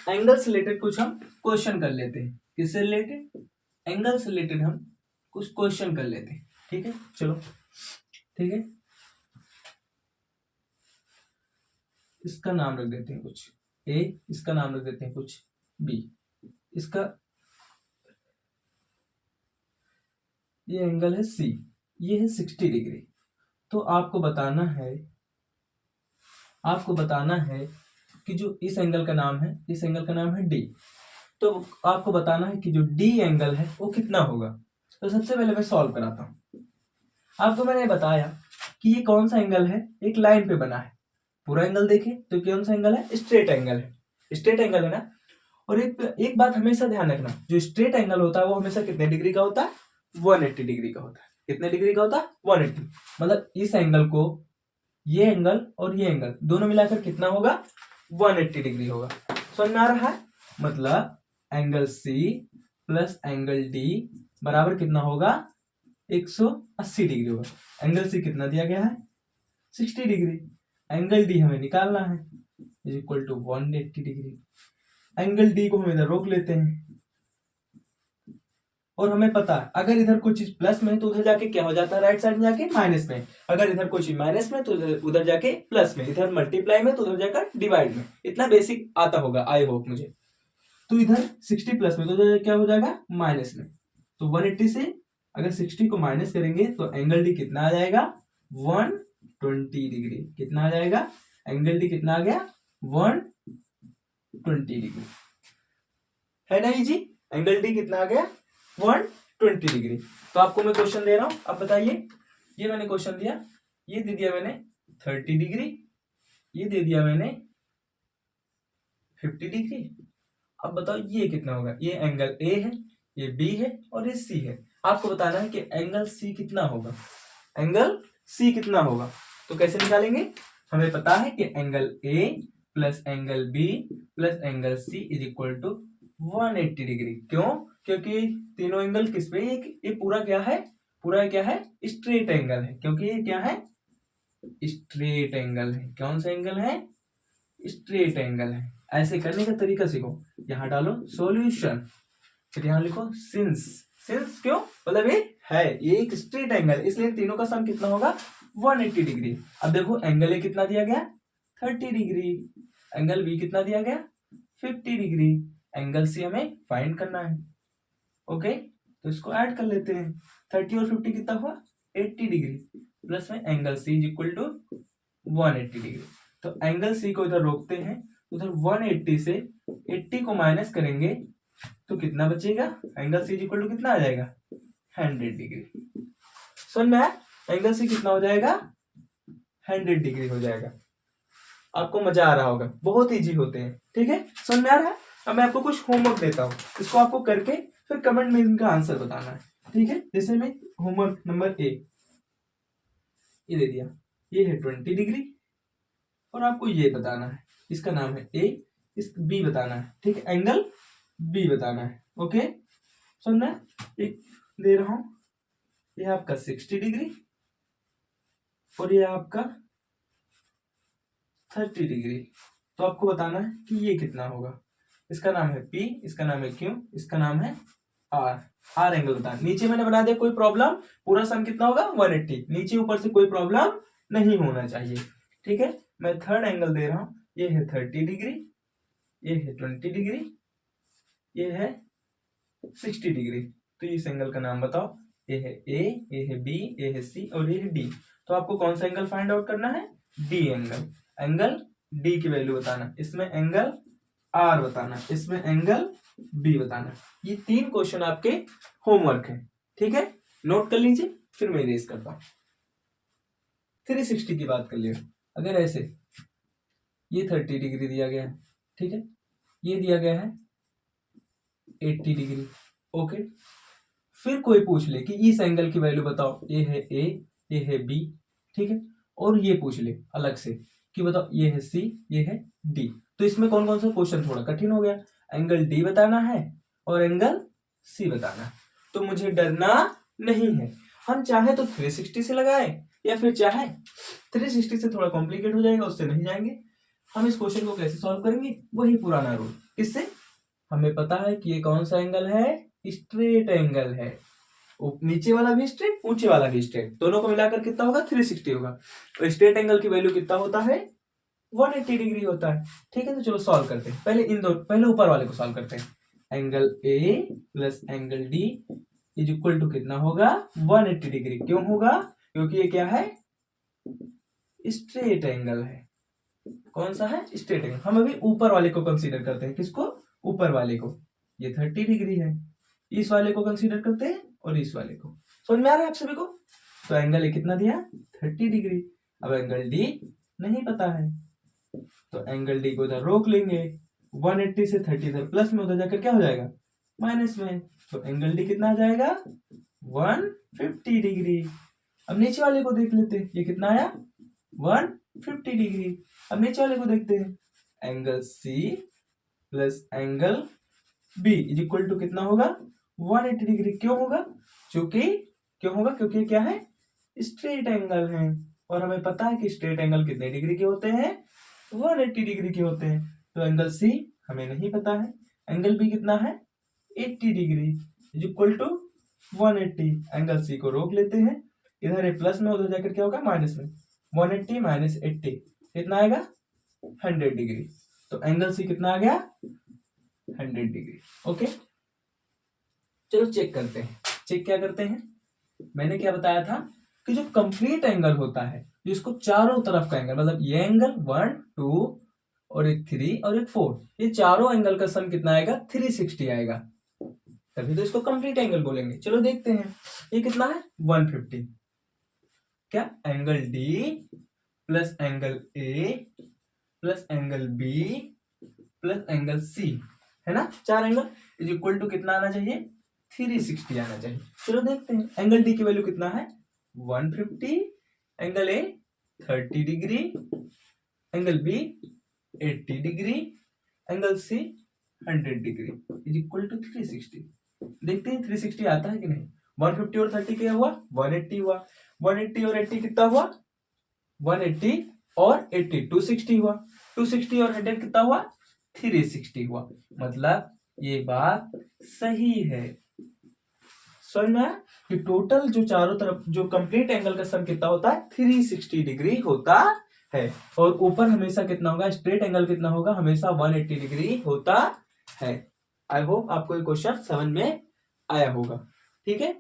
Angle से related कुछ हम क्वेश्चन कर लेते हैं। किससे रिलेटेड? एंगल से रिलेटेड हम कुछ क्वेश्चन कर लेते हैं। ठीक है, चलो ठीक है, इसका नाम रख देते हैं कुछ ए, इसका नाम रख देते हैं कुछ बी। इसका ये एंगल है सी, ये है 60 डिग्री। तो आपको बताना है कि जो इस एंगल का नाम है, इस एंगल का नाम है डी। तो आपको बताना है कि जो डी एंगल है वो कितना होगा। तो सबसे पहले मैं सॉल्व कराता हूँ। आपको मैंने बताया कि ये कौन सा एंगल है, एक लाइन पे बना है। पूरा एंगल देखें तो कौन सा एंगल है? स्ट्रेट एंगल है। स्ट्रेट एंगल है ना। और एक बात हमेशा ध्यान रखना, जो स्ट्रेट एंगल होता है वो हमेशा कितने डिग्री का होता है? 180 डिग्री का होता है। कितने डिग्री का होता है? 180। मतलब इस एंगल को, ये एंगल और ये एंगल दोनों मिलाकर कितना होगा? 180 डिग्री होगा। समझ में आ रहा है? मतलब angle C plus angle D बराबर कितना होगा? 180 डिग्री होगा। एंगल सी कितना दिया गया है? 60 डिग्री। एंगल डी हमें निकालना है, is equal to 180 degree. Angle D को हम इधर रोक लेते हैं। और हमें पता है अगर इधर कोई चीज प्लस में है तो उधर जाके क्या हो जाता है? राइट साइड में जाके माइनस में। अगर इधर कोई चीज माइनस में तो उधर जाके प्लस में। इधर मल्टीप्लाई में तो उधर जाकर डिवाइड में। इतना बेसिक आता होगा, आई होप मुझे। तो इधर 60 प्लस में तो उधर क्या हो जाएगा? माइनस में। तो 180 से अगर 60 को माइनस करेंगे तो एंगल डी कितना आ जाएगा? 120 डिग्री। कितना आ जाएगा? एंगल डी कितना आ गया? 120 डिग्री। है ना इजी? एंगल डी कितना आ गया? 120 डिग्री। तो आपको मैं क्वेश्चन दे रहा हूं, अब बताइए। ये मैंने क्वेश्चन दिया, ये दे दिया मैंने 30 डिग्री, ये दे दिया मैंने 50 डिग्री। अब बताओ ये कितना होगा? ये एंगल ए है, ये बी है और ये सी है। आपको बताना है कि एंगल सी कितना होगा। एंगल सी कितना होगा? तो कैसे निकालेंगे? हमें पता है कि angle A plus angle B plus angle C is equal to 180 degree. क्यों? क्योंकि तीनों एंगल किस पे? ये पूरा क्या है? पूरा क्या है? स्ट्रेट एंगल है। क्योंकि ये क्या है? स्ट्रेट एंगल है। कौन सा एंगल है? स्ट्रेट एंगल है। ऐसे करने का तरीका सीखो। यहां डालो सॉल्यूशन, फिर यहां लिखो सिंस। सिंस क्यों? मतलब ये एक स्ट्रेट एंगल, इसलिए तीनों का सम कितना होगा? 180 डिग्री। अब देखो एंगल ए कितना दिया गया? 30 डिग्री। एंगल बी कितना दिया गया? 50 डिग्री। एंगल सी हमें फाइंड करना है। ओके, तो इसको ऐड कर लेते हैं। 30 और 50 कितना हुआ? 80 डिग्री। प्लस में angle C is equal to 180 degree. तो एंगल सी को इधर रोकते हैं, उधर 180 से 80 को माइनस करेंगे तो कितना बचेगा? Angle C is equal to कितना आ जाएगा? 100 डिग्री। समझ में आया? एंगल सी कितना हो जाएगा? 100 डिग्री हो जाएगा। आपको मजा आ रहा होगा, बहुत इजी होते हैं। ठीक है, समझ में आ रहा है? अब मैं आपको कुछ होमवर्क देता हूँ, इसको आपको करके फिर कमेंट में इनका आंसर बताना है। ठीक है, जैसे मैं होमवर्क नंबर ए ये दे दिया, ये है 20 डिग्री और आपको ये बताना है, इसका नाम है ए, इस बी बताना है। ठीक है, एंगल बी बताना है। ओके, सुनना, एक दे रहा हूं, ये आपका 60 डिग्री और ये आपका 30 डिग्री। तो आपको बताना है कि ये कितना होगा। इसका नाम है पी, इसका नाम है क्यू, इसका नाम है आर। आर एंगल बताना। नीचे मैंने बना दिया, कोई प्रॉब्लम? पूरा सम कितना होगा? 180। नीचे ऊपर से कोई प्रॉब्लम नहीं होना चाहिए। ठीक है, मैं थर्ड एंगल दे रहा हूं, ये है 30 डिग्री, ये है 20 डिग्री, ये है 60 डिग्री। तो इस एंगल का नाम बताओ। ये है ए, ये है बी, ये है सी और ये है डी। तो आपको कौन सा एंगल फाइंड आउट करना है? D angle. एंगल डी की वैल्यू बताना, इसमें एंगल आर बताना, इसमें एंगल बी बताना। ये 3 क्वेश्चन आपके होमवर्क है। ठीक है, नोट कर लीजिए, फिर मैं इरेज करता हूं। 360 की बात कर लिया। अगर ऐसे ये 30 डिग्री दिया गया है, ठीक है, ये दिया गया है 80 डिग्री। ओके, फिर कोई पूछ ले कि इस एंगल की वैल्यू बताओ, ये है ए, ये है बी, ठीक है, और ये पूछ ले अलग से कि बताओ ये है सी, ये है डी। तो इसमें कौन कौन सा क्वेश्चन थोड़ा कठिन हो गया। एंगल डी बताना है और एंगल सी बताना है। तो मुझे डरना नहीं है। हम चाहे तो 360 से लगाए या फिर चाहे 360 से थोड़ा कॉम्प्लिकेट हो जाएगा, उससे नहीं जाएंगे। हम इस क्वेश्चन को कैसे सॉल्व करेंगे? वही पुराना रूल, किससे? हमें पता है कि ये कौन सा एंगल है, स्ट्रेट एंगल है। नीचे वाला भी स्ट्रेट, ऊंचे वाला भी स्ट्रेट, दोनों को मिलाकर कितना होगा, 360 होगा। तो स्ट्रेट एंगल की वैल्यू कितना होता है, 180 डिग्री होता है। ठीक है, तो चलो सॉल्व करते हैं। पहले ऊपर वाले को सॉल्व करते हैं। Angle A plus angle D is equal to कितना होगा, 180 डिग्री। क्यों होगा, क्योंकि ये क्या है, स्ट्रेट एंगल है। कौन सा है, स्ट्रेट एंगल। हम अभी ऊपर वाले को कंसीडर करते हैं। किसको, ऊपर वाले को। ये 30 डिग्री है। इस वाले को कंसीडर करते हैं और इस वाले को। समझ में आ रहा है आप सभी को? तो एंगल ए कितना दिया, 30 डिग्री। अब एंगल डी नहीं पता है, तो एंगल डी को इधर रोक लेंगे। 180 से 30 इधर प्लस में, उधर जाकर क्या हो जाएगा, माइनस में। तो एंगल डी कितना आ जाएगा, 150 डिग्री। अब नीचे वाले को देख लेते हैं, ये कितना आया, 150 डिग्री। अब नीचे वाले को देखते हैं, angle C plus angle B is equal to कितना होगा, 180 डिग्री। क्यों होगा, क्योंकि क्या है, स्ट्रेट एंगल है। और हमें पता है कि स्ट्रेट एंगल कितने डिग्री के होते हैं, 180 डिग्री के होते हैं। तो एंगल सी हमें नहीं पता है, एंगल बी कितना है, 80 degree is equal to 180। Angle C को रोक लेते हैं, इधर है प्लस में, उधर जाकर क्या होगा, माइनस में। 180 माइनस 80 कितना आएगा, 100 डिग्री। तो एंगल सी कितना आ गया, 100 डिग्री। ओके, चलो चेक करते हैं। चेक क्या करते हैं, मैंने क्या बताया था कि जो कंप्लीट एंगल होता है, जिसको चारों तरफ का एंगल, मतलब ये एंगल 1 2 और एक 3 और एक 4, ये चारों एंगल का सम कितना आएगा, 360 आएगा। तभी तो इसको कंप्लीट एंगल बोलेंगे। चलो देखते हैं, ये कितना है, 150। क्या, angle D plus angle A plus angle B plus angle C, है ना, चार एंगल इज इक्वल टू कितना आना चाहिए, 360 आना चाहिए। चलो देखते हैं, एंगल डी की वैल्यू कितना है, 150, angle A 30 degree, angle B 80 degree, angle C 100 degree is equal to 360। देखते हैं 360 आता है कि नहीं। 150 और 30 क्या हुआ, 180 हुआ। 180 और 80 कितना हुआ, 180 और 80 260 हुआ। 260 और 100 कितना हुआ, 360 हुआ। मतलब ये बात सही है। समझ में आया कि टोटल जो चारों तरफ जो कंप्लीट एंगल का सम कितना होता है, 360 डिग्री होता है। और ऊपर हमेशा कितना होगा, स्ट्रेट एंगल कितना होगा, हमेशा 180 डिग्री होता है। आई होप आपको ये क्वेश्चन समझ में आया होगा। ठीक है।